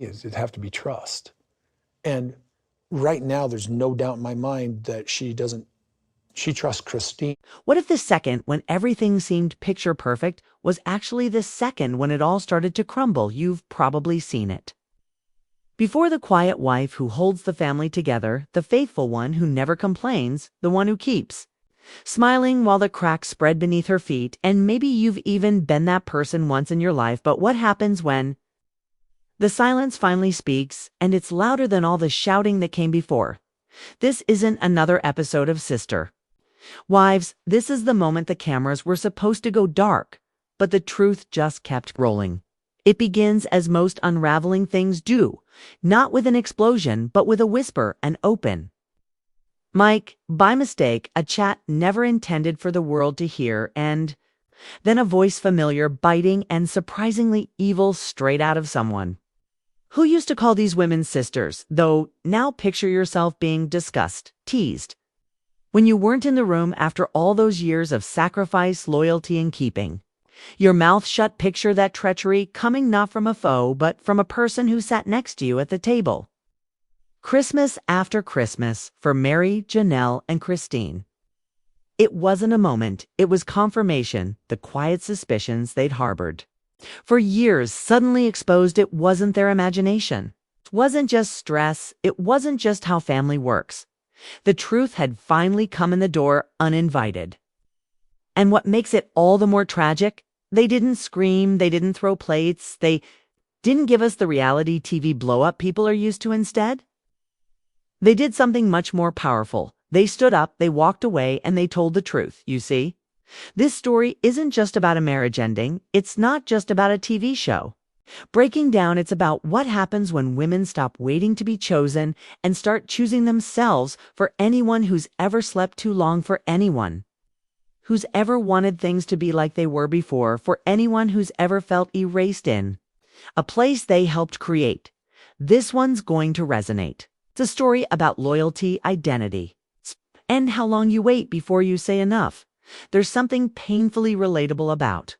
it'd have to be trust. And right now, there's no doubt in my mind that she trusts Christine. What if the second when everything seemed picture perfect was actually the second when it all started to crumble? You've probably seen it. Before the quiet wife who holds the family together, the faithful one who never complains, the one who keeps. Smiling while the cracks spread beneath her feet, and maybe you've even been that person once in your life, but what happens when the silence finally speaks, and it's louder than all the shouting that came before? This isn't another episode of Sister. Wives, this is the moment the cameras were supposed to go dark, but the truth just kept rolling. It begins as most unraveling things do, not with an explosion, but with a whisper, an open mic, by mistake, a chat never intended for the world to hear, and then a voice familiar, biting, and surprisingly evil straight out of someone who used to call these women sisters, though now picture yourself being discussed, teased, when you weren't in the room after all those years of sacrifice, loyalty, and keeping. Your mouth shut, picture that treachery coming not from a foe, but from a person who sat next to you at the table. Christmas after Christmas for Meri, Janelle, and Christine. It wasn't a moment, it was confirmation, the quiet suspicions they'd harbored for years suddenly exposed. It wasn't their imagination. It wasn't just stress, it wasn't just how family works. The truth had finally come in the door uninvited. And what makes it all the more tragic, they didn't scream, they didn't throw plates, they didn't give us the reality TV blow-up people are used to instead. They did something much more powerful. They stood up, they walked away, and they told the truth, you see. This story isn't just about a marriage ending, it's not just about a TV show. Breaking down, it's about what happens when women stop waiting to be chosen and start choosing themselves for anyone who's ever slept too long, for anyone who's ever wanted things to be like they were before, for anyone who's ever felt erased in a place they helped create. This one's going to resonate. It's a story about loyalty, identity, and how long you wait before you say enough. There's something painfully relatable about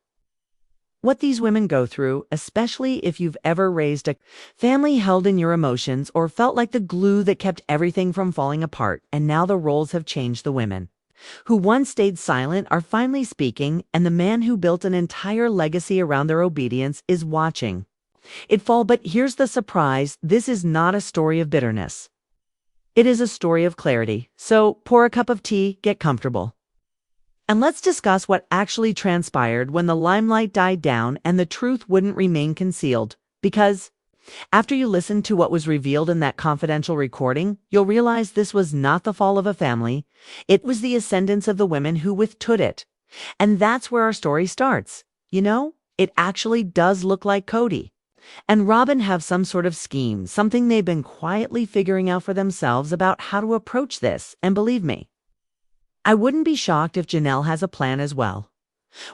what these women go through, especially if you've ever raised a family held in your emotions or felt like the glue that kept everything from falling apart. And now the roles have changed. The women who once stayed silent are finally speaking, and the man who built an entire legacy around their obedience is watching it fall. But here's the surprise, this is not a story of bitterness. It is a story of clarity. So pour a cup of tea, get comfortable, and let's discuss what actually transpired when the limelight died down and the truth wouldn't remain concealed. Because after you listen to what was revealed in that confidential recording, you'll realize this was not the fall of a family. It was the ascendance of the women who withstood it. And that's where our story starts. You know, it actually does look like Kody and Robyn have some sort of scheme, something they've been quietly figuring out for themselves about how to approach this. And believe me, I wouldn't be shocked if Janelle has a plan as well.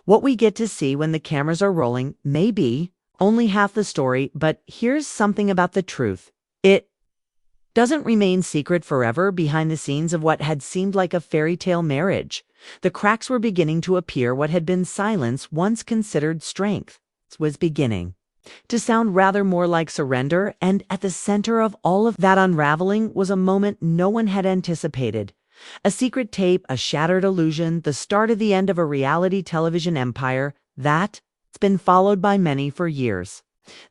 What we get to see when the cameras are rolling may be only half the story, but here's something about the truth. It doesn't remain secret forever behind the scenes of what had seemed like a fairy tale marriage. The cracks were beginning to appear. What had been silence, once considered strength, was beginning to sound rather more like surrender, and at the center of all of that unraveling was a moment no one had anticipated. A secret tape, a shattered illusion, the start of the end of a reality television empire that's been followed by many for years.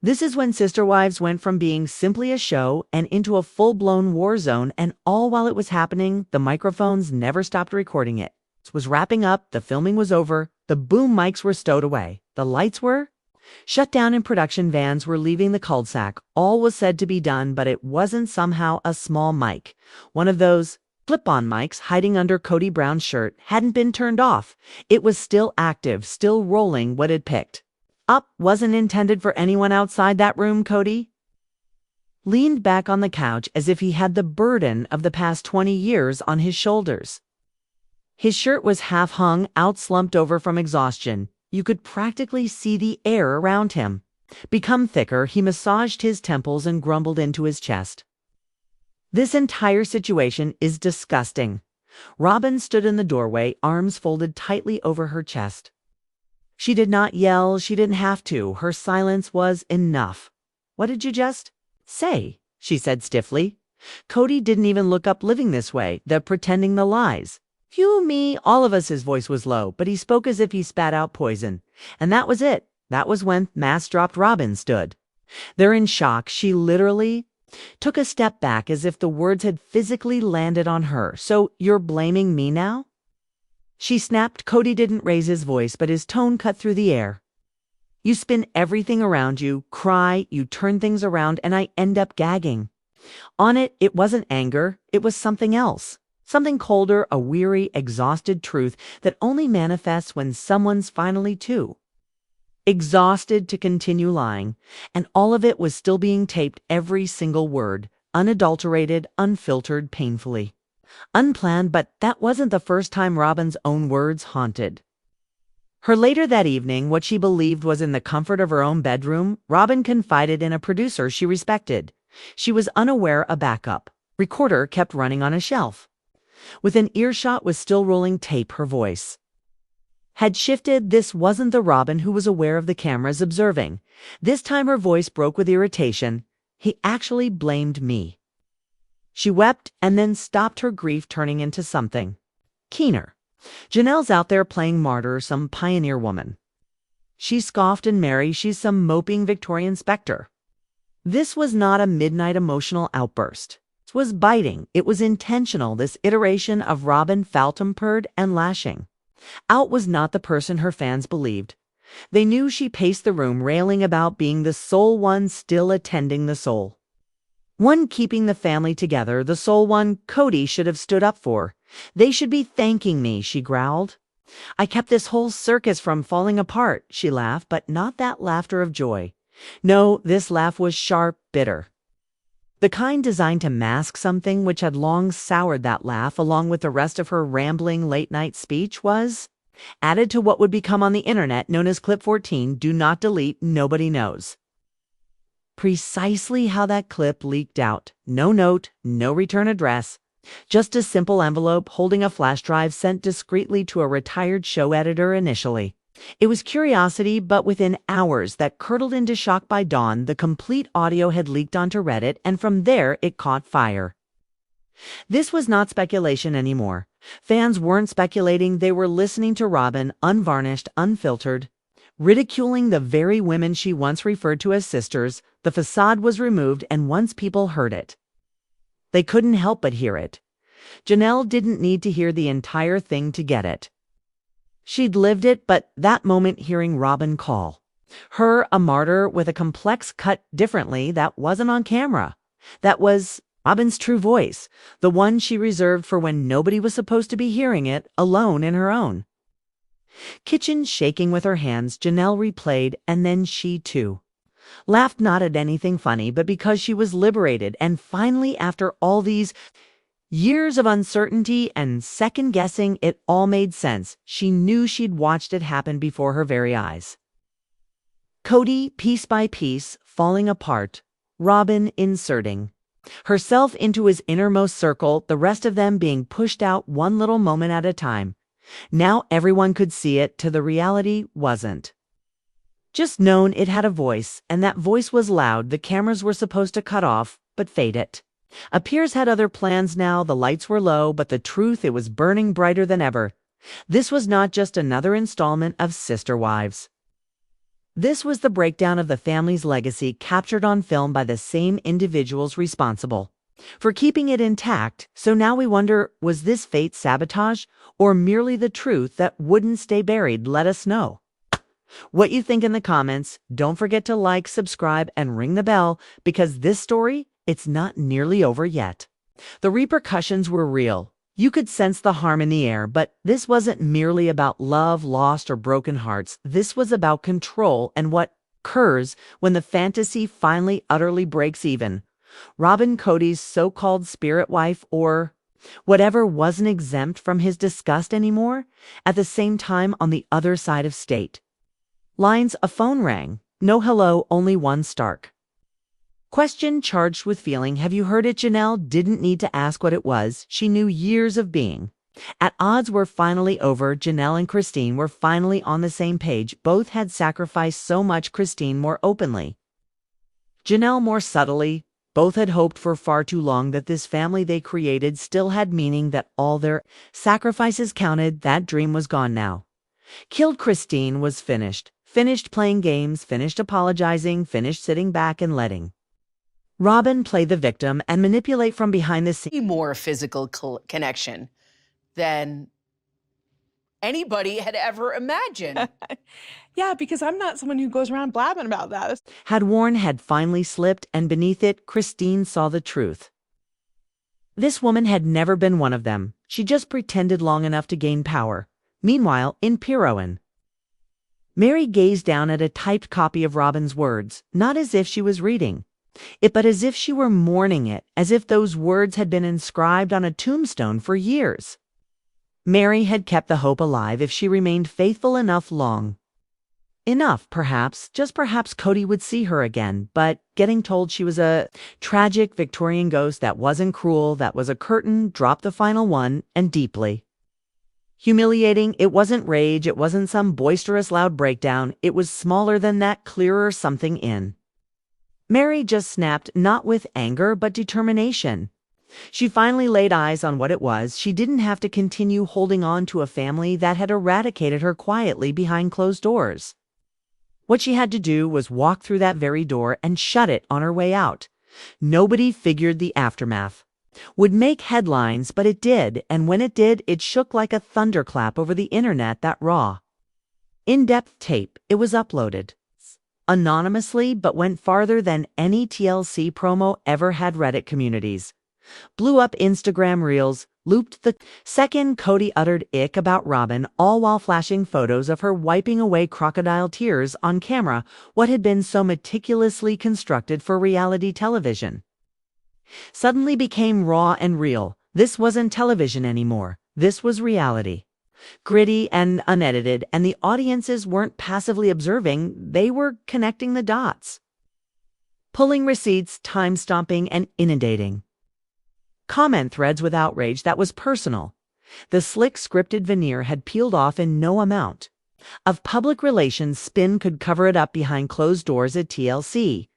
This is when Sister Wives went from being simply a show and into a full-blown war zone, and all while it was happening, the microphones never stopped recording it. It was wrapping up, the filming was over, the boom mics were stowed away, the lights were shut down, and production vans were leaving the cul-de-sac. All was said to be done, but it wasn't somehow a small mic. One of those flip-on mics hiding under Kody Brown's shirt hadn't been turned off. It was still active, still rolling. What it picked up wasn't intended for anyone outside that room. Kody leaned back on the couch as if he had the burden of the past 20 years on his shoulders. His shirt was half hung out, slumped over from exhaustion. You could practically see the air around him become thicker. He massaged his temples and grumbled into his chest. This entire situation is disgusting. Robyn stood in the doorway, arms folded tightly over her chest. She did not yell, she didn't have to. Her silence was enough. What did you just Say, she said stiffly. Kody didn't even look up living this way, the pretending the lies. Phew me, all of us, his voice was low, but he spoke as if he spat out poison. And that was it. That was when mask-dropped Robyn stood. There in shock, she literally took a step back as if the words had physically landed on her. So you're blaming me now? She snapped. Kody didn't raise his voice, but his tone cut through the air. You spin everything around you, cry, you turn things around, and I end up gagging. On it, it wasn't anger, it was something else. Something colder, a weary, exhausted truth that only manifests when someone's finally too exhausted to continue lying, and all of it was still being taped, every single word, unadulterated, unfiltered, painfully. Unplanned, but that wasn't the first time Robyn's own words haunted her. Later that evening, what she believed was in the comfort of her own bedroom, Robyn confided in a producer she respected. She was unaware a backup recorder kept running on a shelf. Within earshot was still rolling tape. Her voice had shifted. This wasn't the Robyn who was aware of the cameras observing. This time her voice broke with irritation. He actually blamed me. She wept and then stopped, her grief turning into something keener. Janelle's out there playing martyr, some pioneer woman. She scoffed, and Meri, she's some moping Victorian specter. This was not a midnight emotional outburst. It was biting. It was intentional, this iteration of Robyn foul-tempered and lashing out was not the person her fans believed. They knew she paced the room, railing about being the sole one still attending, the sole one keeping the family together, the sole one Kody should have stood up for. They should be thanking me, she growled. I kept this whole circus from falling apart, she laughed, but not that laughter of joy. No, this laugh was sharp, bitter. The kind designed to mask something which had long soured. That laugh, along with the rest of her rambling late-night speech, was added to what would become on the internet known as Clip 14, do not delete, nobody knows precisely how that clip leaked out. No note, no return address, just a simple envelope holding a flash drive sent discreetly to a retired show editor initially. It was curiosity, but within hours, that curdled into shock by dawn, the complete audio had leaked onto Reddit, and from there it caught fire. This was not speculation anymore. Fans weren't speculating, they were listening to Robyn, unvarnished, unfiltered, ridiculing the very women she once referred to as sisters. The facade was removed, and once people heard it, they couldn't help but hear it. Janelle didn't need to hear the entire thing to get it. She'd lived it, but that moment hearing Robyn call her a martyr with a complex cut differently, that wasn't on camera. That was Robyn's true voice, the one she reserved for when nobody was supposed to be hearing it, alone in her own kitchen. Shaking with her hands, Janelle replayed, and then she too laughed, not at anything funny, but because she was liberated, and finally, after all these years of uncertainty and second-guessing, it all made sense. She knew she'd watched it happen before her very eyes. Kody, piece by piece, falling apart. Robyn inserting herself into his innermost circle, the rest of them being pushed out one little moment at a time. Now everyone could see it, till the reality wasn't just known. It had a voice, and that voice was loud. The cameras were supposed to cut off, but fade it. Piers had other plans now. The lights were low, but the truth, it was burning brighter than ever. This was not just another installment of Sister Wives. This was the breakdown of the family's legacy, captured on film by the same individuals responsible for keeping it intact. So now we wonder, was this fate sabotage, or merely the truth that wouldn't stay buried? Let us know what you think in the comments. Don't forget to like, subscribe, and ring the bell, because this story, it's not nearly over yet. The repercussions were real. You could sense the harm in the air, but this wasn't merely about love lost or broken hearts. This was about control and what occurs when the fantasy finally utterly breaks even. Robyn, Kody's so-called spirit wife, or whatever, wasn't exempt from his disgust anymore. At the same time, on the other side of state lines, a phone rang. No hello, only one stark question charged with feeling. Have you heard it? Janelle didn't need to ask what it was. She knew. Years of being at odds were finally over. Janelle and Christine were finally on the same page. Both had sacrificed so much, Christine more openly, Janelle more subtly. Both had hoped for far too long that this family they created still had meaning, that all their sacrifices counted. That dream was gone now. Killed Christine was finished. Finished playing games, finished apologizing, finished sitting back and letting Robyn play the victim and manipulate from behind the scenes. More physical connection than anybody had ever imagined. Yeah, because I'm not someone who goes around blabbing about that. Warren had finally slipped, and beneath it, Christine saw the truth. This woman had never been one of them. She just pretended long enough to gain power. Meanwhile, in Piroan, Meri gazed down at a typed copy of Robyn's words, not as if she was reading it, but as if she were mourning it, as if those words had been inscribed on a tombstone for years. Meri had kept the hope alive if she remained faithful enough long. Enough, perhaps, just perhaps Kody would see her again, but getting told she was a tragic Victorian ghost that wasn't cruel, that was a curtain, dropped the final one, and deeply humiliating. It wasn't rage, it wasn't some boisterous loud breakdown, it was smaller than that, clearer, something in Meri just snapped, not with anger, but determination. She finally laid eyes on what it was. She didn't have to continue holding on to a family that had eradicated her quietly behind closed doors. What she had to do was walk through that very door and shut it on her way out. Nobody figured the aftermath would make headlines, but it did, and when it did, it shook like a thunderclap over the internet. That raw, in-depth tape, it was uploaded anonymously, but went farther than any TLC promo ever had. Reddit communities blew up, Instagram reels looped the second Kody uttered ick about Robyn, all while flashing photos of her wiping away crocodile tears on camera, what had been so meticulously constructed for reality television suddenly became raw and real. This wasn't television anymore. This was reality. Gritty and unedited, and the audiences weren't passively observing, they were connecting the dots. Pulling receipts, time-stomping, and inundating comment threads with outrage that was personal. The slick scripted veneer had peeled off, and no amount of public relations spin could cover it up behind closed doors at TLC.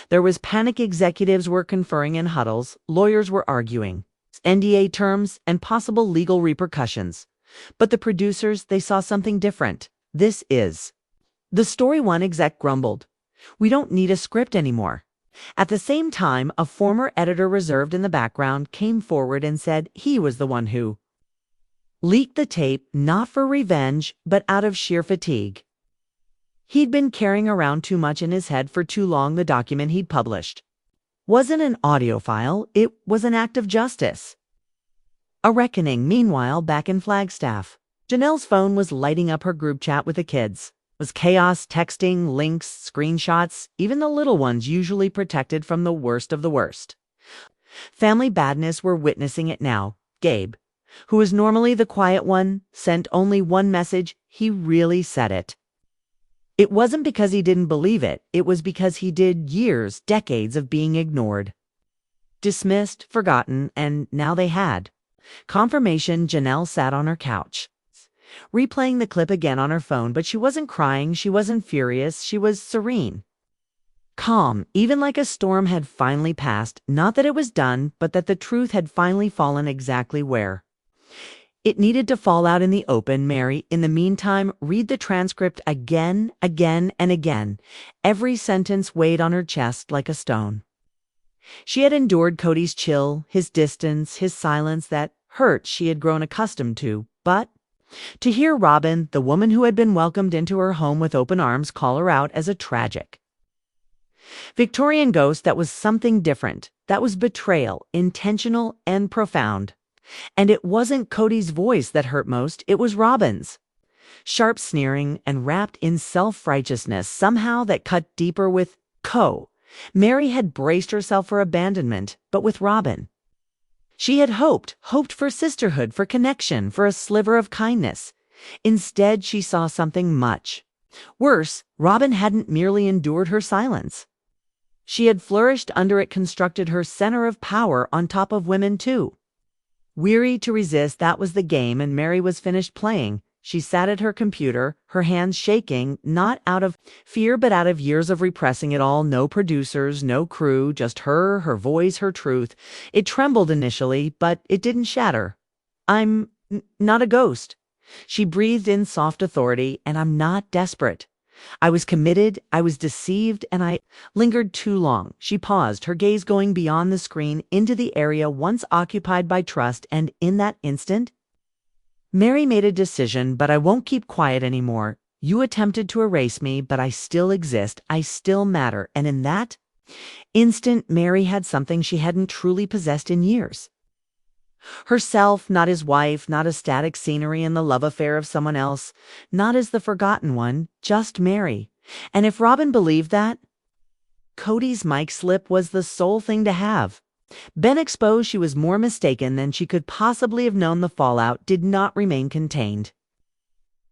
There was panic, executives were conferring in huddles, lawyers were arguing NDA terms and possible legal repercussions. But the producers, they saw something different. This is the story. One exec grumbled, "We don't need a script anymore." At the same time, a former editor reserved in the background came forward and said he was the one who leaked the tape, not for revenge, but out of sheer fatigue. He'd been carrying around too much in his head for too long. The document he'd published wasn't an audio file, it was an act of justice. A reckoning. Meanwhile, back in Flagstaff, Janelle's phone was lighting up her group chat with the kids. It was chaos, texting, links, screenshots, even the little ones usually protected from the worst of the worst. Family badness were witnessing it now. Gabe, who was normally the quiet one, sent only one message. He really said it. It wasn't because he didn't believe it. It was because he did years, decades of being ignored, dismissed, forgotten, and now they had confirmation. Janelle sat on her couch, replaying the clip again on her phone, but she wasn't crying, she wasn't furious, she was serene. Calm, even like a storm had finally passed. Not that it was done, but that the truth had finally fallen exactly where it needed to fall out, in the open. Meri, in the meantime, read the transcript again, and again. Every sentence weighed on her chest like a stone. She had endured Kody's chill, his distance, his silence, that hurt she had grown accustomed to, but to hear Robyn, the woman who had been welcomed into her home with open arms, call her out as a tragic Victorian ghost, that was something different. That was betrayal, intentional and profound. And it wasn't Kody's voice that hurt most, it was Robyn's. Sharp sneering and wrapped in self-righteousness, somehow that cut deeper. With Meri had braced herself for abandonment, but with Robyn, she had hoped for sisterhood, for connection, for a sliver of kindness. Instead, she saw something much worse. Robyn hadn't merely endured her silence. She had flourished under it, constructed her center of power on top of women too. Weary to resist, that was the game, and Meri was finished playing. She sat at her computer, her hands shaking, not out of fear but out of years of repressing it all. No producers, no crew, just her voice, her truth. It trembled initially, but it didn't shatter. I'm not a ghost. She breathed in soft authority, and I'm not desperate. I was committed, I was deceived, and I lingered too long. She paused, her gaze going beyond the screen into the area once occupied by trust, and in that instant, Meri made a decision, but I won't keep quiet anymore. You attempted to erase me, but I still exist, I still matter, and in that instant, Meri had something she hadn't truly possessed in years. Herself, not his wife, not a static scenery in the love affair of someone else, not as the forgotten one, just Meri. And if Robyn believed that, Kody's mic slip was the sole thing to have. Ben exposed she was more mistaken than she could possibly have known. The fallout did not remain contained.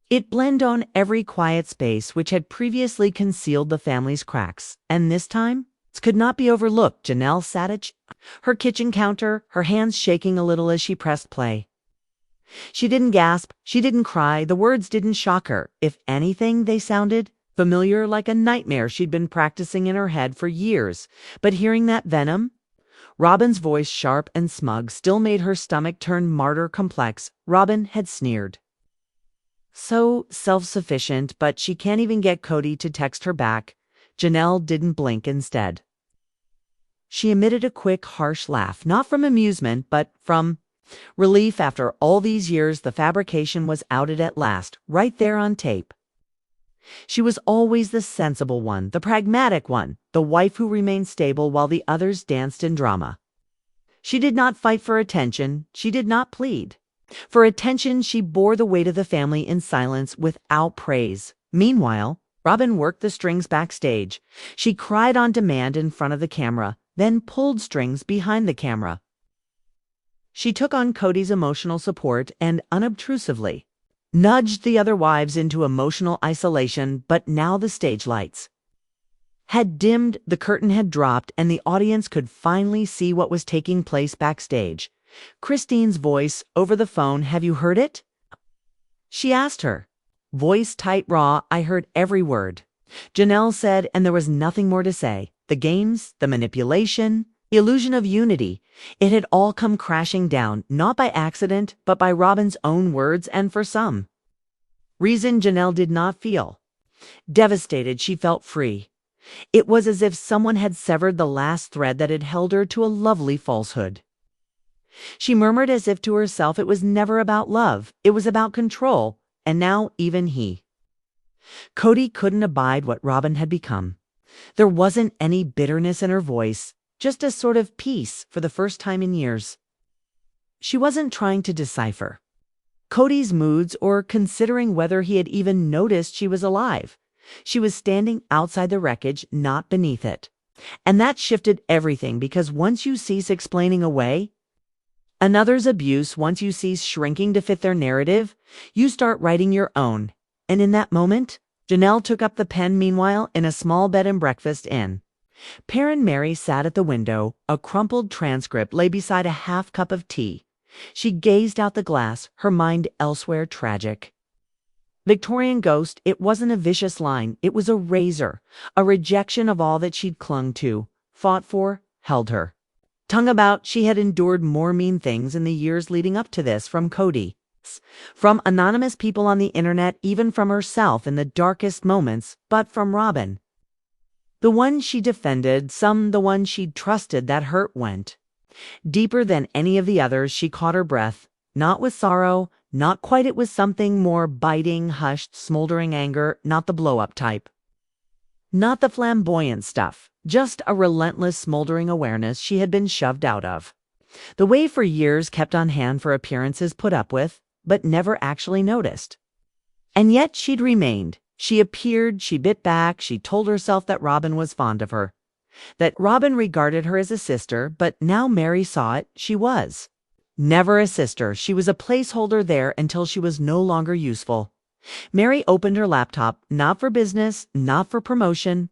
It blended on every quiet space which had previously concealed the family's cracks, and this time could not be overlooked. Janelle sat at her kitchen counter, her hands shaking a little as she pressed play. She didn't gasp, she didn't cry, the words didn't shock her. If anything, they sounded familiar, like a nightmare she'd been practicing in her head for years. But hearing that venom, Robyn's voice, sharp and smug, still made her stomach turn martyr complex. Robyn had sneered. So self-sufficient, but she can't even get Kody to text her back. Janelle didn't blink instead. She emitted a quick, harsh laugh, not from amusement, but from relief. After all these years, the fabrication was outed at last, right there on tape. She was always the sensible one, the pragmatic one, the wife who remained stable while the others danced in drama. She did not fight for attention, she did not plead. For attention, she bore the weight of the family in silence, without praise. Meanwhile, Robyn worked the strings backstage. She cried on demand in front of the camera, then pulled strings behind the camera. She took on Kody's emotional support and unobtrusively nudged the other wives into emotional isolation. But now the stage lights had dimmed, the curtain had dropped, and the audience could finally see what was taking place backstage. Christine's voice over the phone. "Have you heard it?" she asked her. Voice tight, raw. "I heard every word," Janelle said, and there was nothing more to say. The games, the manipulation, the illusion of unity, it had all come crashing down, not by accident, but by Robyn's own words, and for some reason Janelle did not feel devastated. She felt free. It was as if someone had severed the last thread that had held her to a lovely falsehood. She murmured as if to herself, it was never about love, it was about control, and now even Kody couldn't abide what Robyn had become. There wasn't any bitterness in her voice, just a sort of peace for the first time in years. She wasn't trying to decipher Kody's moods or considering whether he had even noticed she was alive. She was standing outside the wreckage, not beneath it. And that shifted everything, because once you cease explaining away another's abuse, once you cease shrinking to fit their narrative, you start writing your own. And in that moment, Janelle took up the pen. Meanwhile, in a small bed and breakfast inn, Parent Meri sat at the window. A crumpled transcript lay beside a half cup of tea. She gazed out the glass, her mind elsewhere, tragic. Victorian ghost, it wasn't a vicious line, it was a razor, a rejection of all that she'd clung to, fought for, held her tongue about. She had endured more mean things in the years leading up to this, from Kody, from anonymous people on the internet, even from herself in the darkest moments, but from Robyn, the one she defended, the one she'd trusted. That hurt went deeper than any of the others. She caught her breath, not with sorrow, not quite. It was something more biting, hushed, smoldering anger, not the blow-up type, not the flamboyant stuff, just a relentless, smoldering awareness she had been shoved out of. The way for years kept on hand for appearances put up with, but never actually noticed. And yet she'd remained. She appeared, she bit back, she told herself that Robyn was fond of her, that Robyn regarded her as a sister, but now Meri saw it, she was never a sister. She was a placeholder there until she was no longer useful. Meri opened her laptop, not for business, not for promotion.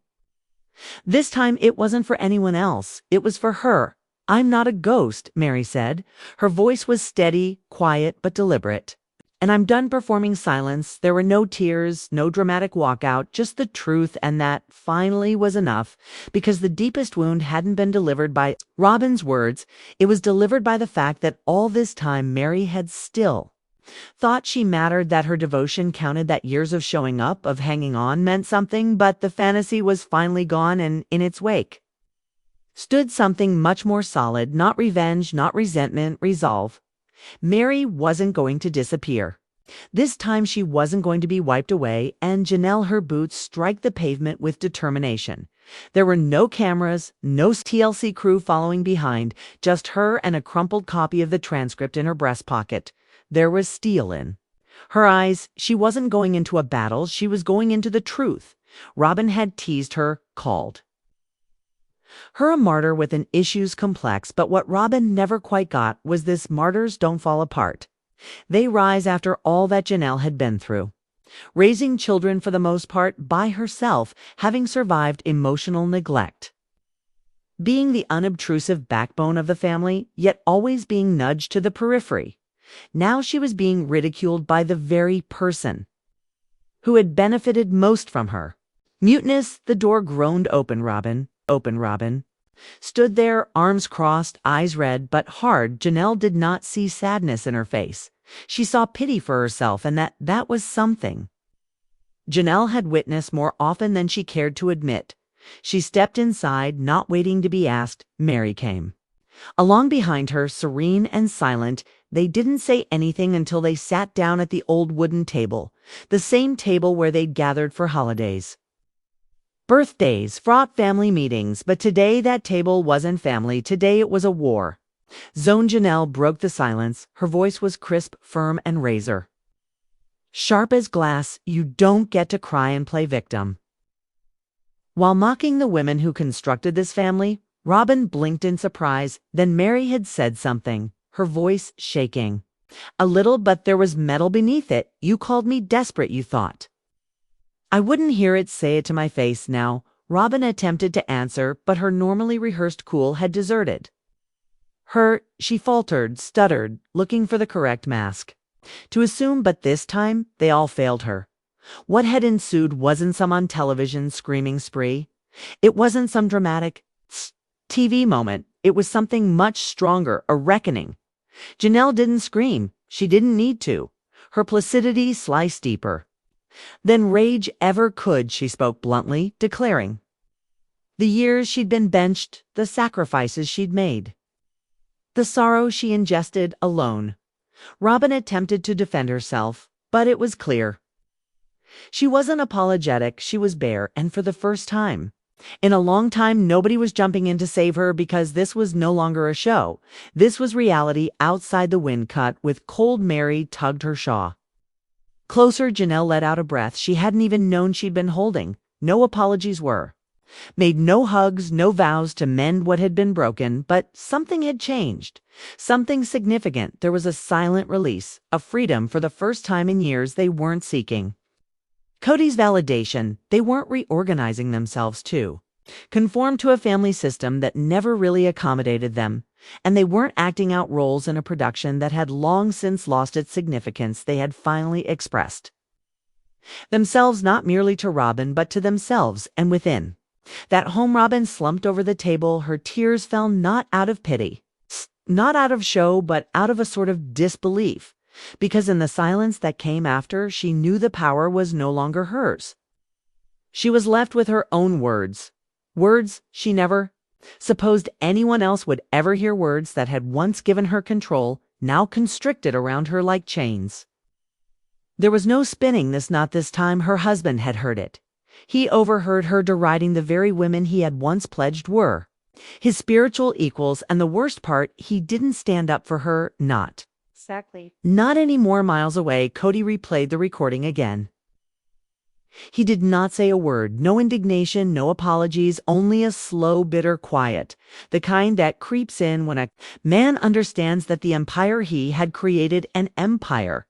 This time it wasn't for anyone else, it was for her. "I'm not a ghost," Meri said. Her voice was steady, quiet, but deliberate. And I'm done performing silence. There were no tears, no dramatic walkout, just the truth, and that finally was enough, because the deepest wound hadn't been delivered by Robyn's words. It was delivered by the fact that all this time Meri had still thought she mattered, that her devotion counted, that years of showing up, of hanging on, meant something. But the fantasy was finally gone, and in its wake stood something much more solid. Not revenge, not resentment, resolve. Meri wasn't going to disappear. This time she wasn't going to be wiped away, and Janelle, her boots strike the pavement with determination. There were no cameras, no TLC crew following behind, just her and a crumpled copy of the transcript in her breast pocket. There was steel in her eyes. She wasn't going into a battle, she was going into the truth. Robyn had teased her, called her a martyr with an issues complex, but what Robyn never quite got was this: martyrs don't fall apart. They rise after all that Janelle had been through. Raising children for the most part by herself, having survived emotional neglect. Being the unobtrusive backbone of the family, yet always being nudged to the periphery. Now she was being ridiculed by the very person who had benefited most from her. Mutinous, the door groaned open. Robyn stood there, arms crossed, eyes red but hard. Janelle did not see sadness in her face. She saw pity for herself, and that was something Janelle had witnessed more often than she cared to admit. She stepped inside, not waiting to be asked. Meri came along behind her, serene and silent. They didn't say anything until they sat down at the old wooden table, the same table where they'd gathered for holidays, birthdays, fraught family meetings. But today that table wasn't family. Today it was a war zone. Janelle broke the silence. Her voice was crisp, firm, and razor sharp as glass. You don't get to cry and play victim while mocking the women who constructed this family. Robyn blinked in surprise. Then Meri had said something, her voice shaking a little, but there was metal beneath it. You called me desperate, you thought I wouldn't hear it. Say it to my face now. Robyn attempted to answer, but her normally rehearsed cool had deserted her. She faltered, stuttered, looking for the correct mask to assume, but this time they all failed her. What had ensued wasn't some on television screaming spree. It wasn't some dramatic TV moment. It was something much stronger, a reckoning. Janelle didn't scream. She didn't need to. Her placidity sliced deeper than rage ever could. She spoke bluntly, declaring the years she'd been benched, the sacrifices she'd made, the sorrow she ingested alone. Robyn attempted to defend herself, but it was clear she wasn't apologetic. She was bare, and for the first time in a long time, nobody was jumping in to save her, because this was no longer a show. This was reality. Outside, the wind cut. With cold, Meri tugged her shawl closer. Janelle let out a breath she hadn't even known she'd been holding. No apologies were made, no hugs, no vows to mend what had been broken, but something had changed. Something significant. There was a silent release, a freedom for the first time in years. They weren't seeking Kody's validation. They weren't reorganizing themselves to conform to a family system that never really accommodated them. And they weren't acting out roles in a production that had long since lost its significance. They had finally expressed themselves, not merely to Robyn, but to themselves. And within that home, Robyn slumped over the table. Her tears fell, not out of pity, not out of show, but out of a sort of disbelief. Because in the silence that came after, she knew the power was no longer hers. She was left with her own words. Words she never supposed anyone else would ever hear. Words that had once given her control, now constricted around her like chains. There was no spinning this. Not this time. Her husband had heard it. He overheard her deriding the very women he had once pledged were his spiritual equals. And the worst part, he didn't stand up for her. Not any more. Miles away, Kody replayed the recording again. He did not say a word. No indignation, no apologies, only a slow, bitter quiet. The kind that creeps in when a man understands that the empire he had created, an empire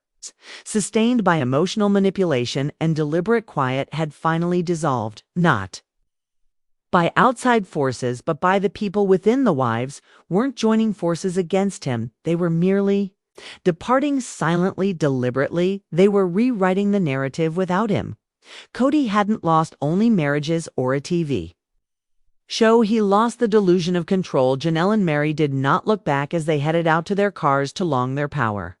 sustained by emotional manipulation and deliberate quiet, had finally dissolved. Not by outside forces, but by the people within. The wives weren't joining forces against him. They were merely Departing silently, deliberately, they were rewriting the narrative without him. Kody hadn't lost only marriages or a TV show, he lost the delusion of control. Janelle and Meri did not look back as they headed out to their cars to long their power.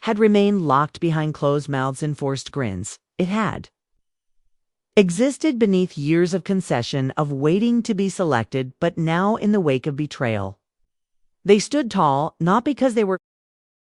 Had remained locked behind closed mouths and forced grins. It had existed beneath years of concession, of waiting to be selected, but now in the wake of betrayal. They stood tall, not because they were